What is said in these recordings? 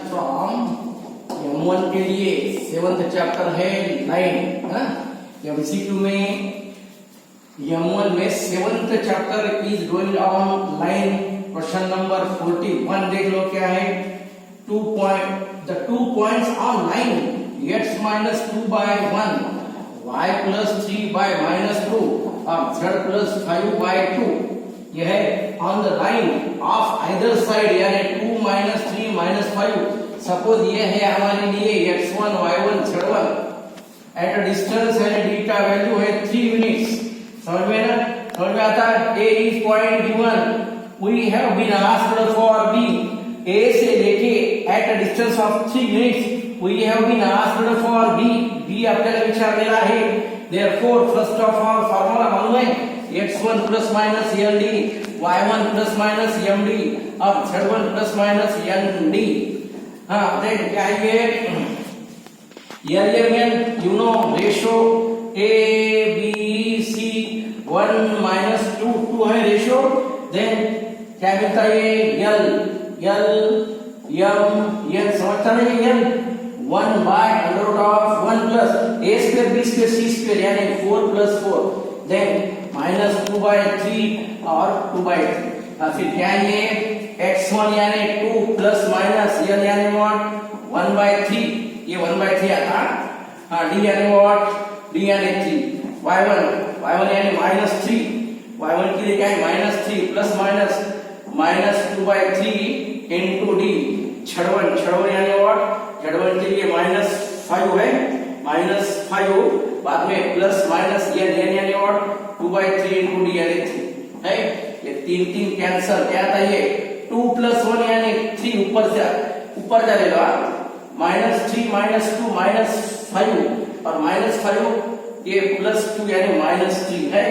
From M1 के लिए 7th chapter है 9 MCQ में M1 में 7th chapter is going on line question number 41 देख लो क्या है 2 points on line x minus 2 by 1 y plus 3 by minus 2 और z plus 5 by 2 यह है on the line of either side यानी 2 minus 3 minus 5 सपोज ये है हमारे लिए x1 y1 z1 at a distance है बीटा वैल्यू है 3 यूनिट्स समझ में आता है a is point given we have been asked for b a से लेके at a distance of 3 units we have been asked for b आपल्याला विचारलेला आहे therefore first of all formula मालूम है x1 plus minus ld y1 plus minus md और z1 plus minus nd हाँ देख क्या ये element you know ratio a b c 1 minus 2 2 है रेशियो देन क्या मिलता है l समझता नहीं l 1 by under root of 1 plus a square b square c square यानी 4 plus 4 then minus 2 by 3 और 2 by 3 फिर क्या ये x1 यानी 2 plus minus l यानी what 1 by 3 ये 1 by 3 आता हाँ d यानी what d यानी 3 y1 यानी minus 3 y1 के लिए क्या है minus 3 plus minus 2 by 3 into d छड़वन यानी what z1 के लिए -5 है -5 बाद में प्लस माइनस यानी और 2 by 3 into d यानी 3 है ये 3 कैंसिल क्या आता है 2 plus 1 यानी 3 ऊपर जाएगा -3 -2 -5 और -5 ये +2 यानी -3 है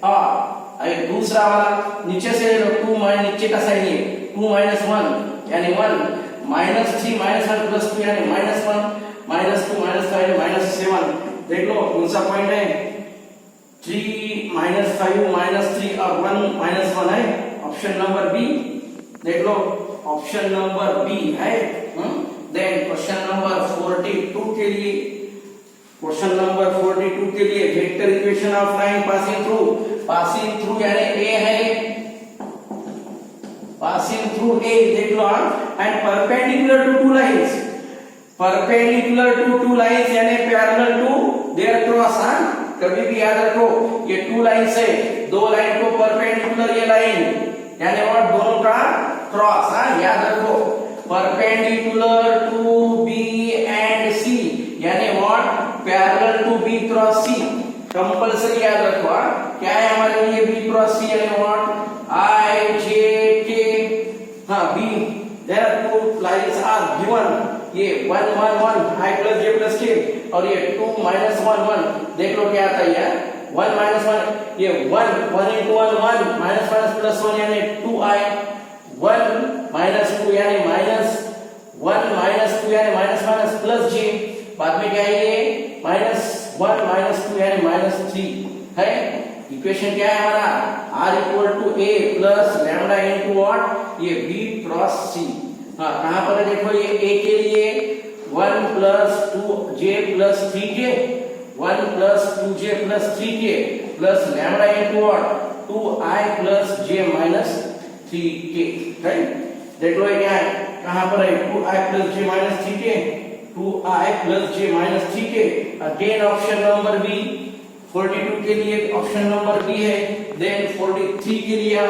और दूसरा वाला नीचे से 2 नीचे का साइन है 2 1 यानी 1 -3 -1 +2 यानी -1 -2 -5 -7 देख लो कौन सा पॉइंट है 3 -5 -3 और 1 है ऑप्शन नंबर बी देख लो ऑप्शन नंबर बी है देन क्वेश्चन नंबर 42 के लिए vector equation of line passing through यानी ए है passing through a देख लो and perpendicular to two lines यानी parallel to their cross कभी भी याद रखो ये 2 लाइंस है 2 लाइन को परपेंडिकुलर ये लाइन यानी और दोनों का क्रॉस याद रखो perpendicular to b and c यानी what parallel to b cross c compulsory याद रखो क्या है हमारे लिए b क्रॉस c यानी what I j k b there are two lines are given ये 1 1 1 I plus j plus k और ये 2 minus 1 1 देख लो क्या आता है 1 minus 1 ये 1 into 1 1 minus plus 1 यानी 2i 1 minus 2 यानी minus 1 minus 2 यानी minus plus j बाद में क्या है ये -1 -2 यानी -3 है इक्वेशन क्या है हमारा r equal to a plus lambda into what ये b cross c हाँ कहाँ पर है देखो ये a के लिए 1 plus 2j plus 3k 1 plus 2j plus 3k plus lambda into what 2i plus j minus 3k right देख लो ये क्या है कहाँ पर है 2i plus j minus 3k 2i plus j minus 3k again option number B 42 के लिए option number B है देन 43 के लिए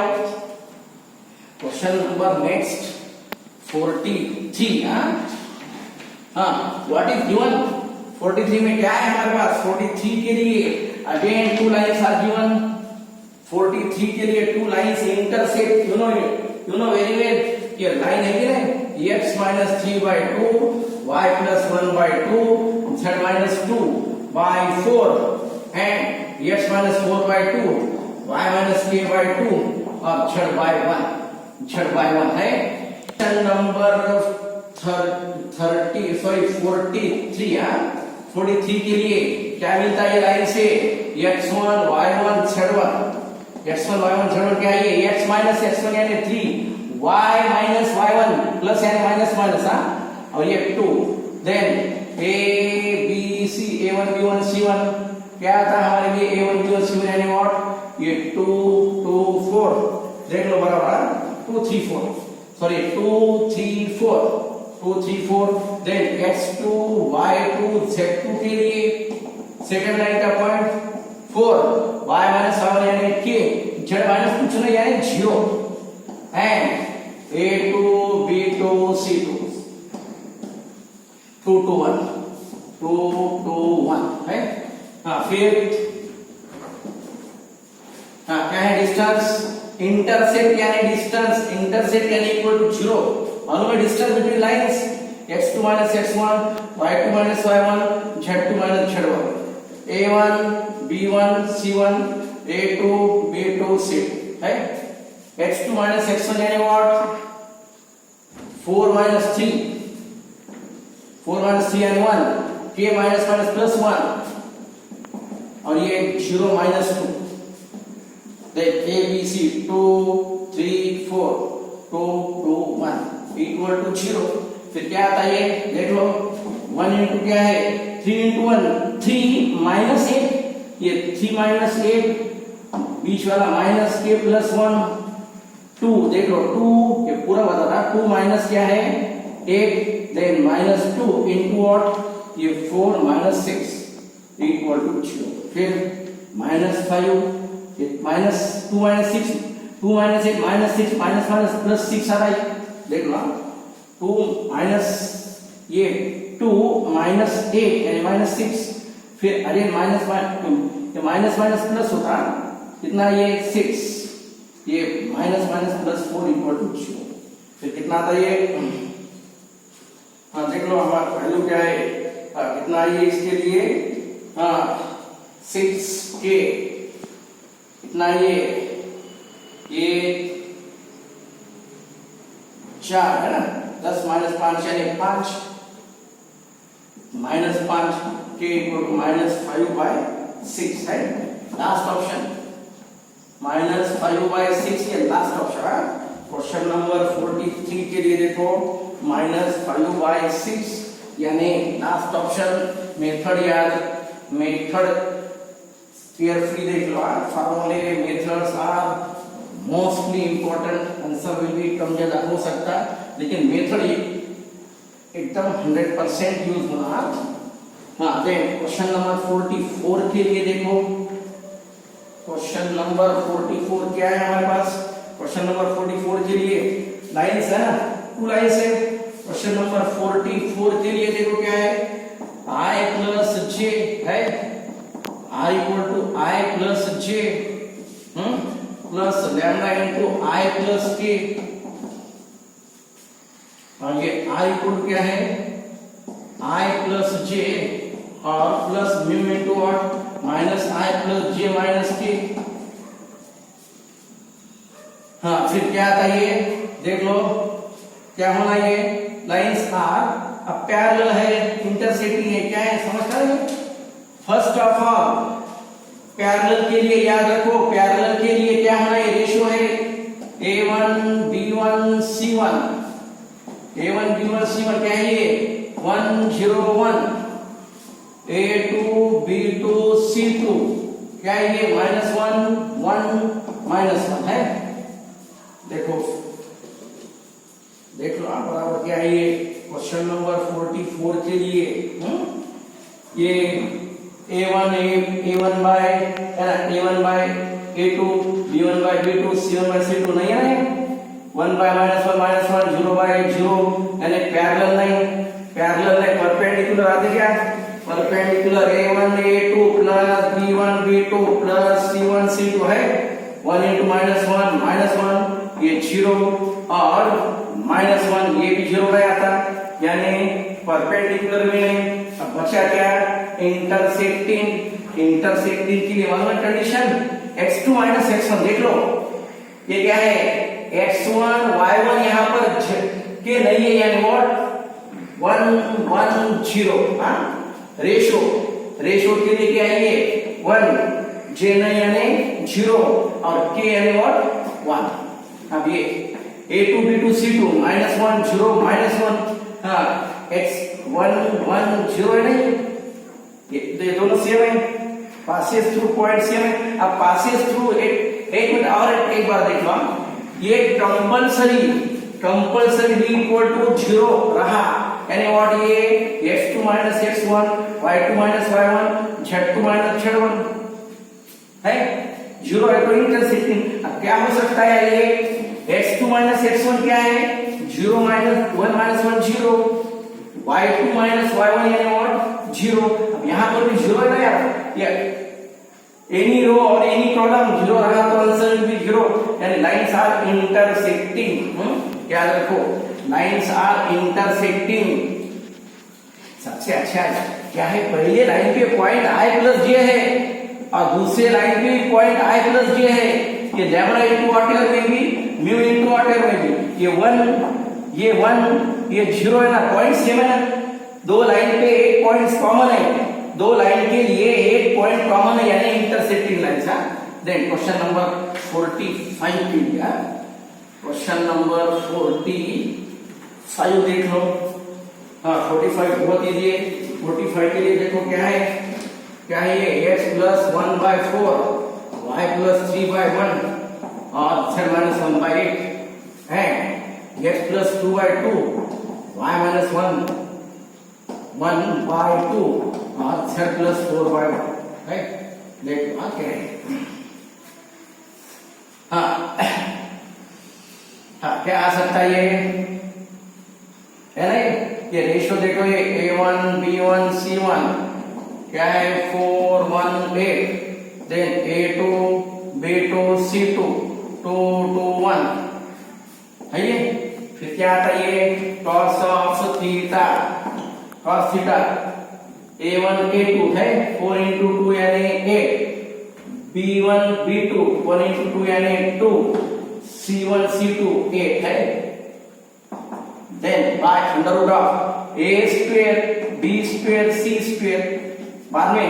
question number next 43 what is given 43 में क्या है हमारे पास 43 के लिए अगेन 2 लाइंस आर गिवन 43 के लिए 2 lines intersect you know very well ये लाइन है क्या x minus 3 by 2 y plus 1 by 2 z minus 2 by 4 and x minus 4 by 2 y minus k by 2 और z by 1 है नंबर 43 के लिए क्या मिलता है ये लाइन से x1 y1 z1 क्या है x minus x1 यानी 3 y minus y1 प्लस यानी माइनस और ये 2, then A B C A1 B1 C1 क्या आता है हमारे लिए A1 B1 C1 यानी व्हाट ये 2 2 4 देख लो बराबर 2 3 4 sorry 2 3 4 2 3 4 then x2 y2 z2 के लिए सेकंड लाइन का पॉइंट 4 y माइनस y यानी k z माइनस कुछ नहीं यानी 0 एंड A2 B2 C2 2 2 1 2 2 1 है हाँ फिर हाँ क्या है डिस्टेंस इंटरसेक्ट यानी डिस्टेंस इंटरसेक्ट यानी इक्वल टू 0 मालूम है distance between lines x2 minus x1 y2 minus y1 z2 minus z1 a1 b1 c1 a2 b2 c2 है x2 minus x1 यानी व्हाट 4 minus 3 4 minus 3 यानी 1 k minus minus plus 1 और ये 0 minus 2 देख a b c 2 3 4 2 2 1 equal to 0 फिर क्या आता है ये देख लो 1 into क्या है 3 into 1 3 minus 8 ये 3 minus 8 बीच वाला minus k plus 1 2 देख लो 2 ये पूरा बता रहा 2 minus क्या है 8 then minus 2 into what ये 4 minus 6 equal to 0 फिर minus 5 ये minus 2 minus 6 2 minus 8 minus 6 minus minus plus 6 आ रहा है देख लो 2 minus ये 2 minus 8 यानी minus 6 फिर अगेन minus ये minus minus plus होता कितना ये 6 ये minus minus plus 4 equal to 0 फिर कितना आता ये हाँ देख लो हमारा वैल्यू क्या है कितना ये इसके लिए हाँ 6k कितना ये 4 है ना 10 minus 5 यानी 5 minus 5 k equal to minus 5 by 6 है लास्ट ऑप्शन minus 5 by 6 ये लास्ट ऑप्शन है क्वेश्चन नंबर 43 के लिए देखो minus 5 by 6 यानी लास्ट ऑप्शन मेथड याद मेथड केयरफुली देख लो फॉर्मूले methods are mostly important answer will be कम ज्यादा हो सकता है लेकिन मेथड एकदम 100% यूज होना हाँ देन क्वेश्चन नंबर 44 के लिए देखो क्वेश्चन नंबर 44 क्या है हमारे पास क्वेश्चन नंबर 44 के लिए लाइंस है ना 2 लाइंस है क्वेश्चन नंबर 44 के लिए देखो क्या है i plus j है r equal to i plus j plus lambda into i plus k और ये r equal क्या है i plus j और plus mu into what minus i plus j minus k हाँ फिर क्या आता है ये देख लो क्या होना ये लाइंस आर अब पैरेलल है इंटरसेक्टिंग है क्या है समझ रहे हैं फर्स्ट ऑफ ऑल पैरेलल के लिए याद रखो पैरेलल के लिए क्या होना है रेशियो है a1 b1 c1 a1 b1 c1 क्या है ये 1 0 1 a2 b2 c2 क्या है ये -1 1 -1 है देखो देख लो आप बराबर क्या है ये क्वेश्चन नंबर 44 के लिए ये a1 by है ना a1 by a2 b1 by b2 c1 by c2 नहीं है 1 by -1 0 by 0 यानी पैरेलल लाइन परपेंडिकुलर आते क्या perpendicular a1 a2 plus b1 b2 plus c1 c2 है 1 into -1 ये 0 और -1 ये भी 0 रह आता यानी परपेंडिकुलर में नहीं अब बचा क्या इंटरसेक्टिंग के लिए मालूम है कंडीशन x2 minus x1 देख लो ये क्या है x1 y1 यहाँ पर के नहीं है यानी व्हाट 1 1 0 हाँ रेशो के लिए क्या है ये 1 j नहीं यानी 0 और k यानी व्हाट 1 अब ये a2 b2 c2 -1 0 -1 हाँ x1 1 0 है नहीं, ये दोनों सेम है, पासेस थ्रू पॉइंट सेम है। अब पासेस थ्रू एक मिनट और एक बार देख लो, ये कंपलसरी b इक्वल टू 0 रहा, यानी व्हाट ये x2 minus x1 y2 minus y1 z2 minus z1 है, 0 है तो इंटरसेक्टिंग। अब क्या हो सकता है, ये x2 माइनस x1 क्या है, 0 minus 1 minus 1 0, y2 minus y1 यानी व्हाट 0। अब यहाँ पर भी 0 है ना यार, एनी रो और एनी कॉलम 0 रहा तो आंसर विल बी 0, यानी लाइंस आर इंटरसेक्टिंग। याद रखो, लाइंस आर इंटरसेक्टिंग। सबसे अच्छा क्या है, पहले लाइन पे पॉइंट i प्लस जे है और दूसरे लाइन पे पॉइंट i प्लस जे है। ये लैम्डा इनटू व्हाटएवर में भी, म्यू इनटू व्हाटएवर में भी, ये 1 ये 0 है ना, पॉइंट सेम है ना, दो लाइन पे एक पॉइंट कॉमन है, दो लाइन के लिए एक पॉइंट कॉमन है, यानी intersecting lines. Then question number 45 के लिए, क्वेश्चन नंबर 45 देख लो। हाँ 45 बहुत इजी है। 45 के लिए देखो क्या है ये x प्लस 1/4 y प्लस 3/1 और z माइनस 1/8 है, x प्लस 2/2 y माइनस 1/2 और z प्लस 4/1 है। देखो क्या है, हाँ क्या आ सकता है ये, है ना, ये रेशियो देखो, ये a1 b1 c1 क्या है 4 1 8, देन a2 b2 c2 2 2 1 है ये। फिर क्या आता है ये cos of theta, cos theta a1 a2 है 4 into 2 यानी 8, b1 b2 1 into 2 यानी 2, c1 c2 8 है। Then by under root of a square b square c square, बाद में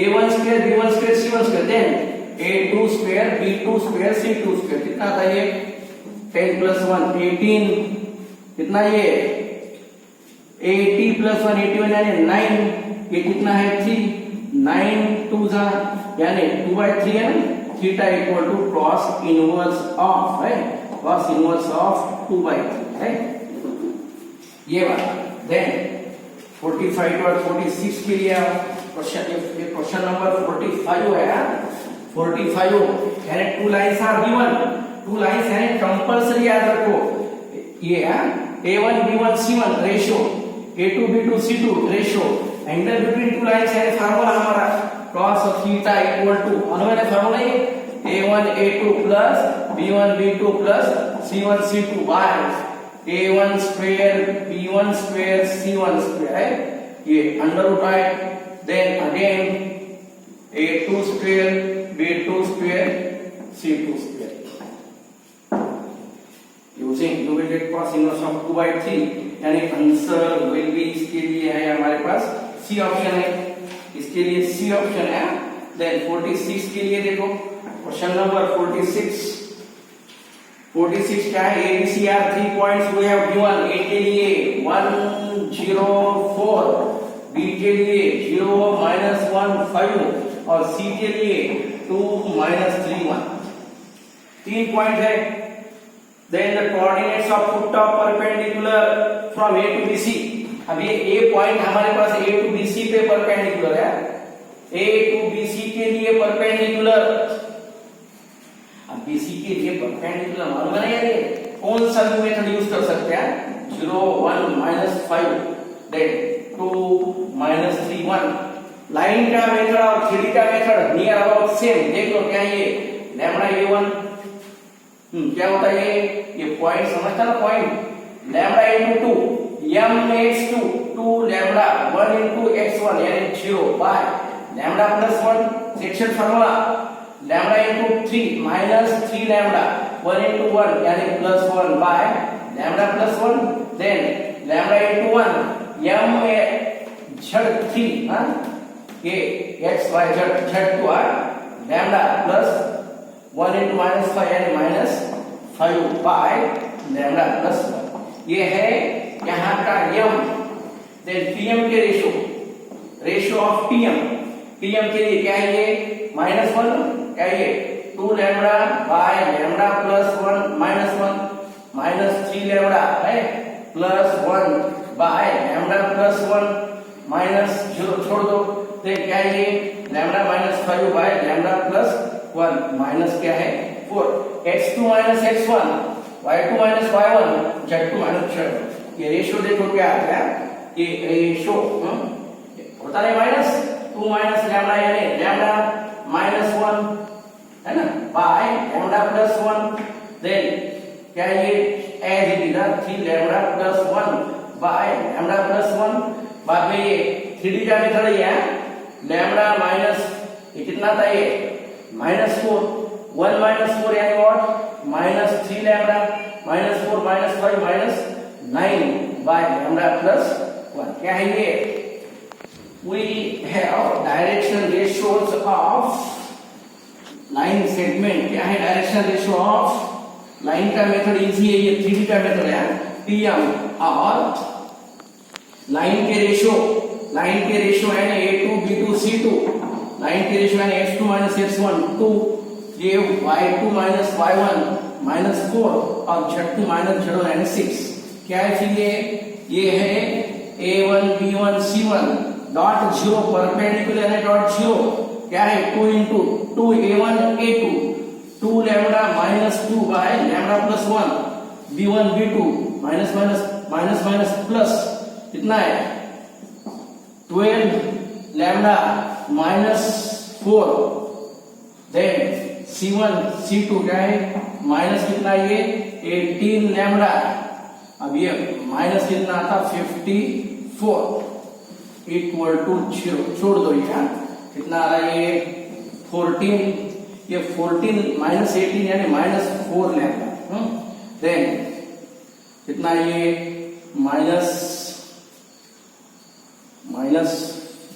a1 square b1 square c1 square, then a2 square b2 square c2 square. कितना था ये 10 plus 1 18, कितना ये 80 प्लस 1 81 यानी 9, ये कितना है 3, 9 2 जा यानी 2/3 है ना। Theta equal to cos inverse of है, cos इनवर्स ऑफ 2/3 है ये बात। देन 45 और 46 के लिए क्वेश्चन नंबर 45 है। 45 यानी two lines are given, two lines यानी कंपलसरी याद रखो, ये है a1 b1 c1 ratio, a2 b2 c2 ratio, angle between two lines यानी फार्मूला हमारा cos of theta equal to अनुमान फार्मूला है a1 a2 plus b1 b2 plus c1 c2 by a1 square b1 square c1 square है, ये under root है। Then again a2 square b2 square c2 square, using you will get cos inverse of 2/3, यानी answer will B, इसके लिए है हमारे पास C option है, इसके लिए सी ऑप्शन है। देन 46 के लिए देखो, क्वेश्चन नंबर 46 क्या है, ABC are 3 points we have given. A के लिए 1 0 4, B के लिए 0 -1 5 और C के लिए 2 -3 1, 3 पॉइंट है। Then the coordinates of foot of perpendicular from A to BC। अब ये A पॉइंट हमारे पास A to BC पे परपेंडिकुलर है, A to BC के लिए परपेंडिकुलर, अब BC के लिए परपेंडिकुलर मालूम है ना यार, कौन सा मेथड यूज कर सकते हैं, 0 1 -5 देन 2 -3 1। लाइन का मेथड और थ्री का मेथड नियर अबाउट सेम। देख लो क्या ये लैम्डा a1 क्या होता है ये पॉइंट समझता ना, point lambda into 2 m(x2) 2 lambda 1 into x1 यानी 0 by lambda plus 1 section formula lambda into 3 -3 lambda 1 into 1 यानी plus 1 by lambda plus 1, then lambda into 1 m(z3) ये x y z to lambda plus 1 into -5 यानी -5 by lambda plus 1। ये है यहाँ आपका m, then pm के ratio of pm के लिए क्या है ये -1, क्या है ये 2 lambda by lambda plus 1 -3 lambda है प्लस 1 बाय लैम्बडा प्लस 1 -0 छोड़ दो, तो क्या है ये lambda -5 by lambda plus 1 minus क्या है 4, x2 - x1 y2 - y1 z2 - z1। ये रेशियो देखो क्या आ गया, ये रेशियो होता है -2 माइनस लैम्बडा यानी लैम्बडा -1 है ना बाय लैम्बडा प्लस 1, देन क्या है ये as it is 3 lambda plus 1 by lambda plus 1। बाद में ये 3D का मेथड है लैम्बडा माइनस ये कितना था ये -4, 1 - 4 यानी what -3 lambda -4 -5 -9 by lambda plus 1। क्या है ये we have direction ratios of line segment। क्या है डायरेक्शन रेशियो ऑफ लाइन का मेथड इजी है, ये 3D का मेथड है pm और लाइन के रेशियो है a2 b2 c2, लाइन के रेशियो है x2 - x1 2, ये y2 - y1 -4 और z2 - z1 यानी 6। क्या है फिर ये है a1 b1 c1 dot 0 perpendicular है डॉट 0, क्या है 2 into 2 a1 a2 2 lambda -2 by lambda plus 1 b1 b2 minus plus कितना है 12 लैम्बडा -4, देन c1 c2 क्या है माइनस कितना ये 18 लैम्बडा, अब ये माइनस कितना आता 54 इक्वल टू 0, छोड़ दो ये कितना आ रहा है ये 14, ये 14 -18 यानी -4 लैम्बडा, देन कितना ये माइनस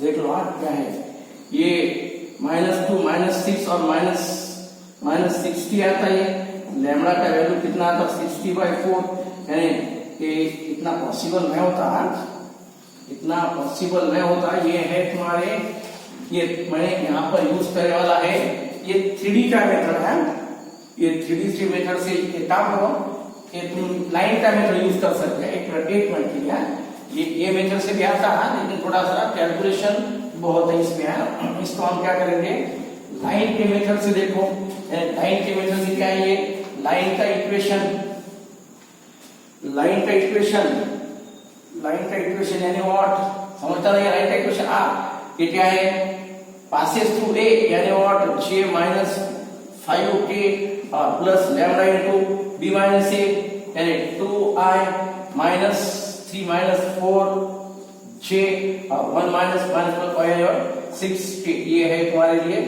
देख लो क्या है ये -2 -6 और -60 आता है, लैम्बडा का वैल्यू कितना आता 60/4 यानी ये इतना पॉसिबल नहीं होता, ये है तुम्हारे ये मैंने यहाँ पर यूज करने वाला है ये 3D का मेथड है, ये 3D मेथड से एक काम करो कि तुम लाइन का मेथड यूज कर सकते हैं एक मिनट के लिए, ये मेथड से भी आता है लेकिन थोड़ा सा कैलकुलेशन बहुत है इसमें है, इसको हम क्या करेंगे लाइन के मेथड से। देखो लाइन के मेथड से क्या है ये लाइन का इक्वेशन यानी व्हाट समझता नहीं लाइन का इक्वेशन ये क्या है पासेस थ्रू ए यानी what j - 5k plus lambda into b - a यानी 2i - 3 - 4j 1 - 6k, ये है तुम्हारे लिए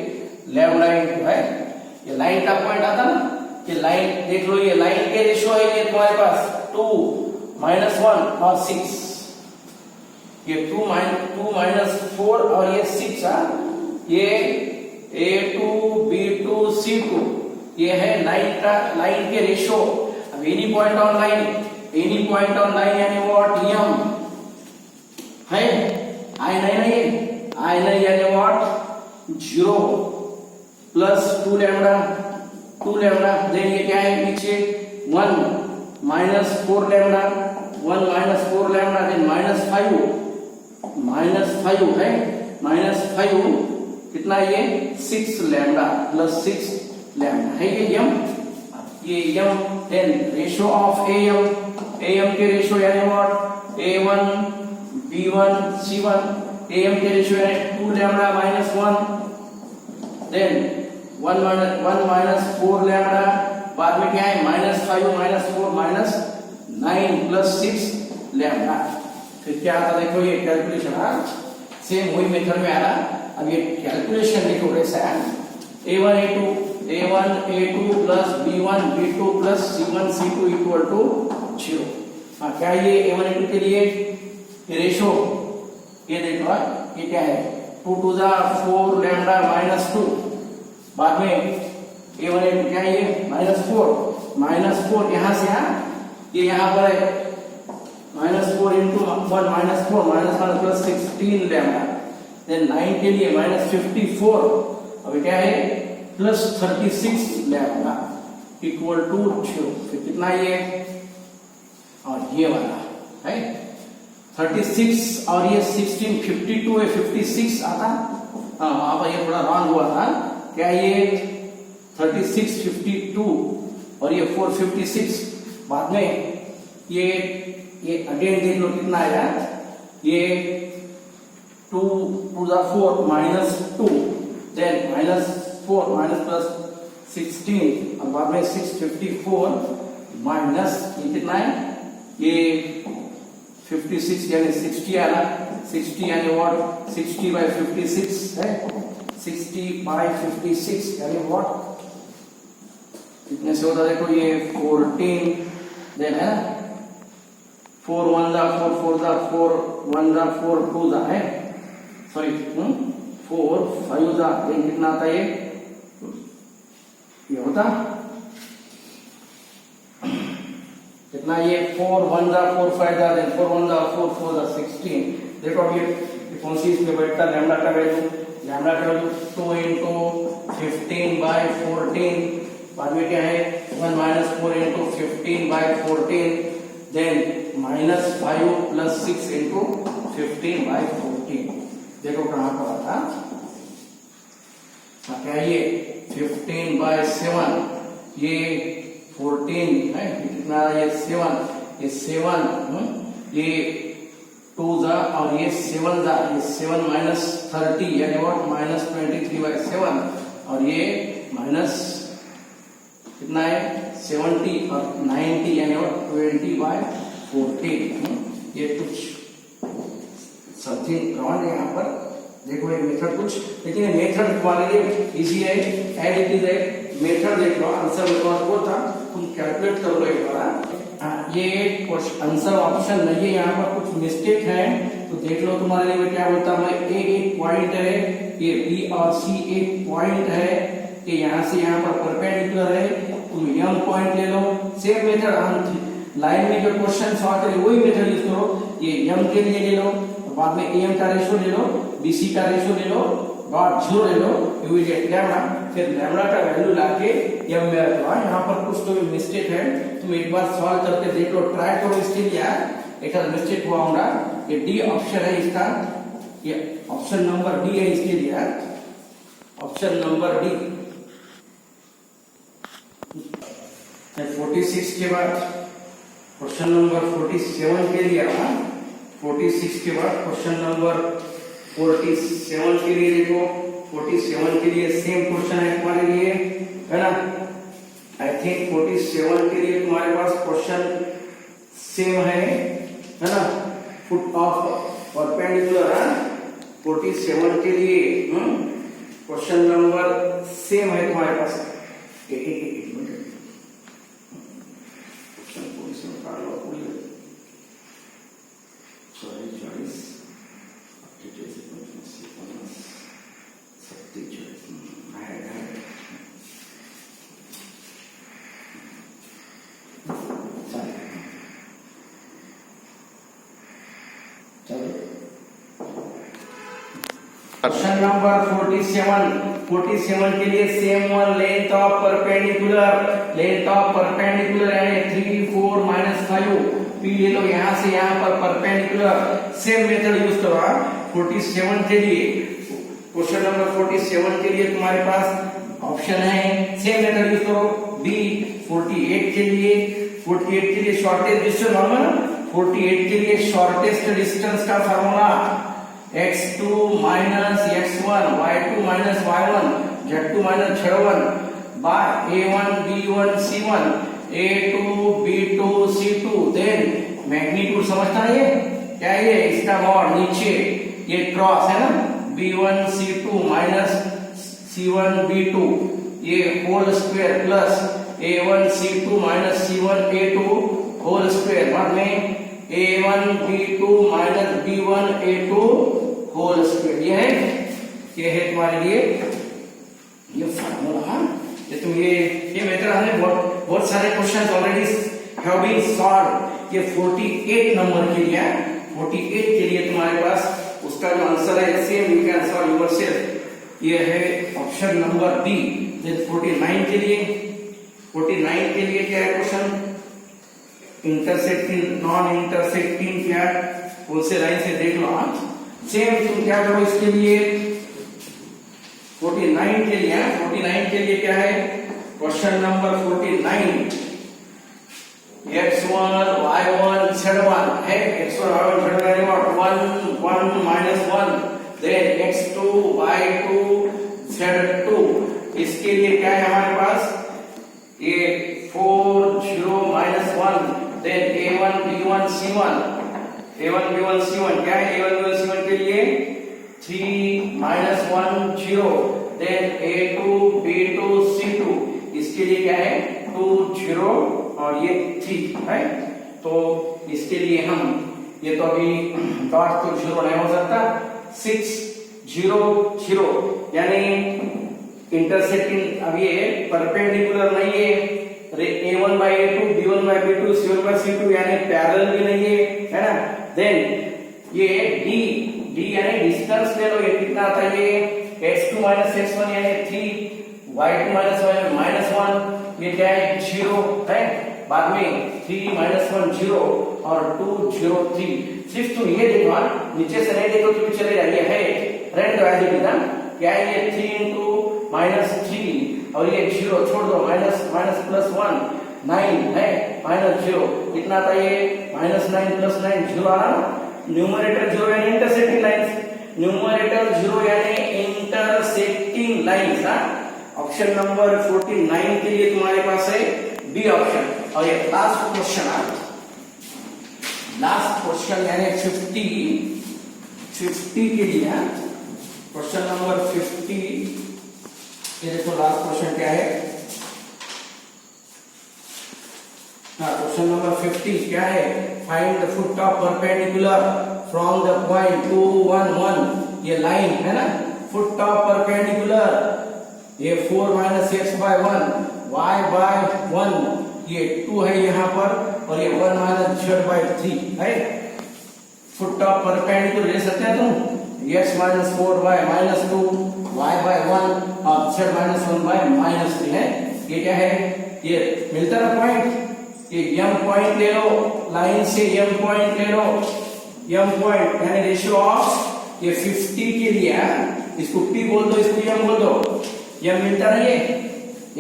लैम्बडा इनटू है ये लाइन का पॉइंट आता ना, ये लाइन देख लो, ये लाइन के रेशियो है ये तुम्हारे पास 2 - 1 और 6, ये 2 - 4 और ये 6 ये a2 b2 c2 ये है लाइन के रेशियो। अब एनी पॉइंट ऑन लाइन यानी व्हाट m है I नहीं यानी व्हाट 0 प्लस 2 लैम्बडा, देन ये क्या है पीछे 1 - 4 लैम्बडा 1 - 4 लैम्बडा, देन -5 है -5 कितना ये 6 लैम्बडा प्लस 6 लैम्बडा है ये m, then ratio of am के रेशियो यानी what a1 b1 c1 am के रेशियो यानी 2 लैम्बडा -1, देन 1 - 4 लैम्बडा, बाद में क्या है -5 - 4 -9 प्लस 6 लैम्बडा। फिर क्या आता देखो ये कैलकुलेशन सेम वही मेथड में आ रहा। अब ये कैलकुलेशन देखो कैसा है a1 a2 plus b1 b2 plus c1 c2 equal to 0। क्या ये a1 a2 के लिए ये रेशियो ये देखो ये क्या है 2 to the 4 लैम्बडा -2, बाद में a1 a2 क्या है ये -4 यहाँ से ये यहाँ पर है -4 into 1 -4 -1 प्लस 16 लैम्डा। देन 9 के लिए -54, अभी क्या है प्लस 36 लैम्डा इक्वल टू 0। फिर कितना ये और ये वाला है 36 और ये 16 52 है 56 आता। हाँ वहां पर ये थोड़ा रॉन्ग हुआ था। क्या ये 36 52 और ये 456 बाद में ये अगेन देख लो कितना आया। ये 2 to the 4 -2 then -4 minus plus 16 और बाद में 654 माइनस ये कितना है ये 56 यानी 60 आना 60 यानी व्हाट 60 by 56 है 60 by 56 यानी व्हाट कितने से होता देखो ये 14 देन है ना 4 1 दा 4 4 दा 4 1 दा 4 2 दा है सॉरी 4 5 दा देन कितना आता है ये होता कितना ये 4 1 दा 4 5 दा देन 4 1 दा 4 4 दा 16। देखो अब ये कौन सी इसमें बैठता लैम्डा का वैल्यू 2 into 15 by 14 बाद में क्या है 1 - 4 into 15 by 14 then -5 plus 6 into 15 by 14। देखो कहां पर आता क्या ये 15 by 7 ये 14 है कितना ये 7 ये 2 जा और ये 7 जा ये 7 minus 30 यानी व्हाट -23 by 7 और ये माइनस कितना है 70 और 90 यानी व्हाट 20 by 14। ये कुछ समथिंग रॉन्ग है यहाँ पर। देखो ये मेथड कुछ लेकिन ये मेथड तुम्हारे लिए इजी है and it is a method. देख लो आंसर वो था तुम कैलकुलेट कर लो एक बार। ये आंसर ऑप्शन नहीं है यहाँ पर कुछ मिस्टेक है तो देख लो तुम्हारे लिए क्या बोलता है ए एक पॉइंट है ये बी और सी एक पॉइंट है कि यहाँ से यहाँ पर परपेंडिकुलर है तुम यम पॉइंट ले लो। सेम मेथड लाइन में जो क्वेश्चन सॉल्व करें वही मेथड यूज करो। ये यम के लिए ले लो बाद में एम का रेशियो ले लो बीसी का रेशियो ले लो डॉट 0 ले लो यू विल गेट लैम्डा। फिर लैम्डा का वैल्यू लाके यम में रखो। यहाँ पर कुछ तो मिस्टेक है तुम एक बार सॉल्व करके देख लो ट्राई करो। इसके लिए एक मिस्टेक हुआ होगा ये डी ऑप्शन है इसका ये ऑप्शन नंबर डी है इसके लिए ऑप्शन नंबर डी। 46 के बाद क्वेश्चन नंबर 47 के लिए 46 के बाद क्वेश्चन नंबर 47 के लिए देखो 47 के लिए सेम क्वेश्चन है तुम्हारे लिए है ना। आई थिंक 47 के लिए तुम्हारे पास क्वेश्चन सेम है ना फुट ऑफ परपेंडिकुलर है 47 के लिए क्वेश्चन नंबर सेम है तुम्हारे पास। क्वेश्चन नंबर 47 के लिए same one length of perpendicular यानी 3 4 -5 पी ले लो यहाँ से यहाँ पर परपेंडिकुलर सेम मेथड यूज करो। 47 के लिए क्वेश्चन नंबर 47 के लिए तुम्हारे पास ऑप्शन है सेम मेथड यूज करो बी। 48 के लिए शॉर्टेस्ट डिस्टेंस फॉर्मूला 48 के लिए शॉर्टेस्ट डिस्टेंस का formula x2 minus x1 y2 minus y1 z2 minus z1 by a1 b1 c1 a2 b2 c2 then magnitude समझता है ये क्या है ये इसका मॉड नीचे ये क्रॉस है ना b1 c2 minus c1 b2 ये होल स्क्वायर प्लस a1 c2 minus c1 a2 whole square बाद में a1 b2 minus b1 a2 whole square ये है तुम्हारे लिए ये फार्मूला। ये तुम ये मेथड हमने बहुत सारे questions already have been solve ये 48 नंबर के लिए 48 के लिए तुम्हारे पास उसका जो आंसर है same you can solve yourself. ये है ऑप्शन नंबर बी। 49 के लिए क्या है क्वेश्चन? इंटरसेक्टिंग नॉन इंटरसेक्टिंग क्या कौन से लाइन से देख लो आज। सेम तुम क्या करो इसके लिए 49 के लिए क्या है question number 49 x1 y1 z1 है। x1 y1 z1 1 1 minus 1 then x2 y2 z2। इसके लिए क्या है हमारे पास ये 4 0 minus 1 then a1 b1 c1 क्या है a1 b1 c1 के लिए 3 minus 1 0 then a2 b2 c2। इसके लिए क्या है 2 0 और ये 3 है। तो इसके लिए हम ये तो अभी डॉट तो 0 नहीं हो सकता 6 0 0 यानी इंटरसेक्टिंग अब ये परपेंडिकुलर नहीं है a1 by a2 b1 by b2 c1 by c2 यानी पैरेलल भी नहीं है ना। देन ये d यानी डिस्टेंस ले लो ये कितना आता है ये x2 minus x1 यानी 3 y2 minus y minus 1 ये क्या है 0 है। बाद में 3 minus 1 0 और 2 0 3। सिर्फ तुम ये देखो नीचे से नहीं देखो तो भी चलेगा। ये है रेड वैल्यू ना क्या है ये 3 into minus 3 और ये 0 छोड़ दो minus plus 1 9 है minus 0 कितना था ये minus 9 plus 9 0 आ रहा। न्यूमरेटर 0 यानी इंटरसेक्टिंग लाइंस न्यूमरेटर 0 यानी इंटरसेक्टिंग लाइंस। ऑप्शन नंबर 49 के लिए तुम्हारे पास है बी ऑप्शन। और ये लास्ट क्वेश्चन यानी 50 के लिए क्वेश्चन नंबर 50 ये देखो लास्ट क्वेश्चन क्या है। क्वेश्चन नंबर 50 क्या है find the foot of perpendicular from the point 2 1 1। ये लाइन है ना फुट ऑफ परपेंडिकुलर ये 4 minus x by 1 y by 1 ये 2 है यहाँ पर और ये 1 minus z by 3 है। फुट ऑफ परपेंडिकुलर ले सकते हैं तुम x minus 4 by minus 2 y by 1 और z minus 1 by minus 3 है। ये क्या है ये मिलता है पॉइंट ये m पॉइंट ले लो लाइन से m पॉइंट ले लो m पॉइंट यानी रेशियो ऑफ ये 50 के लिए इसको p बोल दो इसको m बोल दो। m मिलता नहीं है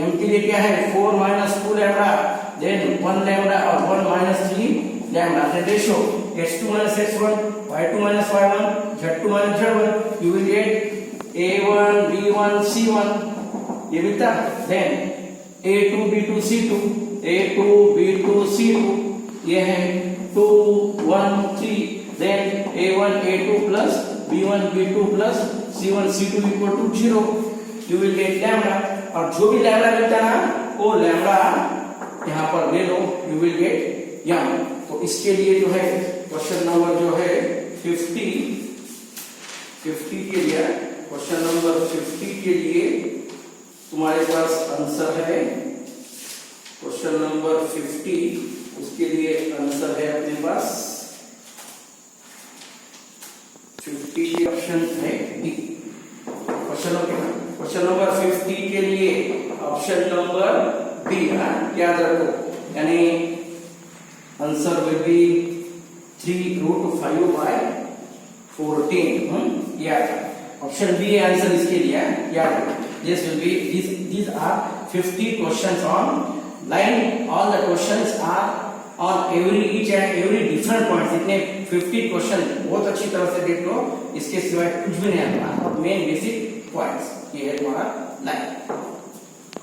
m के लिए क्या है 4 minus 2 लैम्डा then 1 लैम्डा और 1 minus 3 lambda. then ratio x2 minus x1 y2 minus y1 z2 minus z1 you will get a1 b1 c1 ये मिलता। then a2 b2 c2 a2 b2 c2 ये है 2 1 3 then a1 a2 plus b1 b2 plus c1 c2 equal to 0 you will get lambda। और जो भी lambda मिलता है ना वो लैम्डा यहाँ पर ले लो you will get m। तो इसके लिए जो है क्वेश्चन नंबर जो है 50 के लिए क्वेश्चन नंबर 50 के लिए तुम्हारे पास आंसर है क्वेश्चन नंबर 50 उसके लिए आंसर है अपने पास 50 ऑप्शन है डी। क्वेश्चन नंबर 50 के लिए ऑप्शन नंबर बी याद रखो यानी आंसर विल बी 3√5 by 14 याद। ऑप्शन बी आंसर इसके लिए याद रखो। This will be these are 50 questions on line। all the questions are on each and every different points। इतने 50 क्वेश्चन बहुत अच्छी तरह से देख लो इसके सिवाय कुछ भी नहीं आता। मेन बेसिक पॉइंट्स ये है तुम्हारा लाइन।